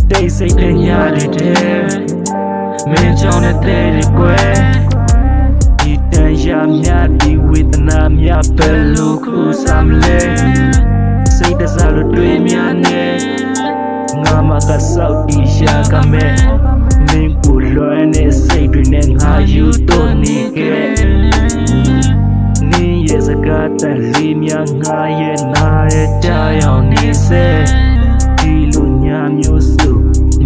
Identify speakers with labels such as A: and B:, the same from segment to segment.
A: They say they nyari de me chong ne te de kwe di tan ya mya di wetana mya pelu khu sam le say da sa lo twe mya ne nga ma ka sau di sha ka me min ku lo ne say twe ne nga yu to ni ke ni ye sa ka ta li mya nga ye na ye ta yaw ni se di lu nya myo su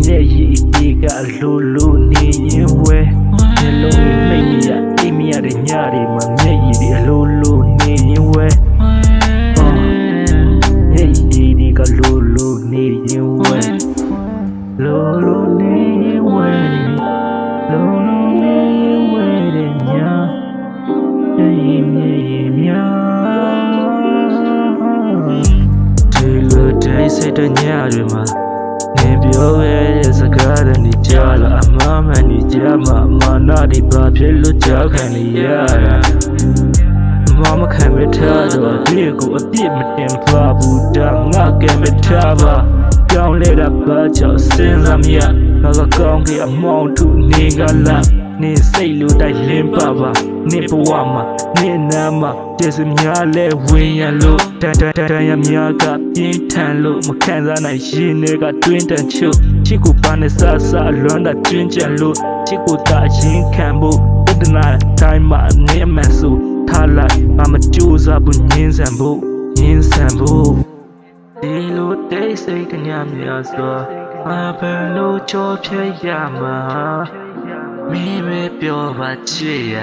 A: ye yi di ka lo lo ni yin we ye lo ni me ya i mi ya de nya de ma me yi di lo lo ni yin we ye yi di ka lo lo ni yin we lo lo ni yin we lo lo ni yin we de nya ye yi mya de lo dai se de nya de maနေပြောရဲ့စကားတွေကြားလာအမှန်မှန်ဒီကြားမှာမာနတွေဘာဖြစ်လို့ကြားခံနေရတာမခံမထားတော့ဒီကိုအပြစ်မတင်ပါဘူးဒါငါကဲမထားပါကြောင်းလဲတာဘာကြောင့်စဉ်းစားမရငါကကောင်းကအမောင်းထုနေကလာနေစိတ်လိုတိုက်လင်းပါပါနေဘဝမှာနေနာမှာကျေစများလဲဝင်ရလို့တန်ရများကပြင်းထန်လို့မခံစားနိုင်ရှင်တွေကတွင်းတန်ချုပ်ချစ်ကိုပါနဲ့ဆဆလွမ်းတာကျွင်းကြံလို့ချစ်ကိုတာရင်ခံဖို့တနာတိုင်းမှာနေမှန်ဆိုထားလိုက်ငါမကြိုးစားဘူးငင်းဆန်ဖို့ဒီလိုတိတ်ဆိတ်ကညာများစွာငါဘယ်လိုကြောဖြတ်ရမှာမင်းပဲပြောပါချစ်ရ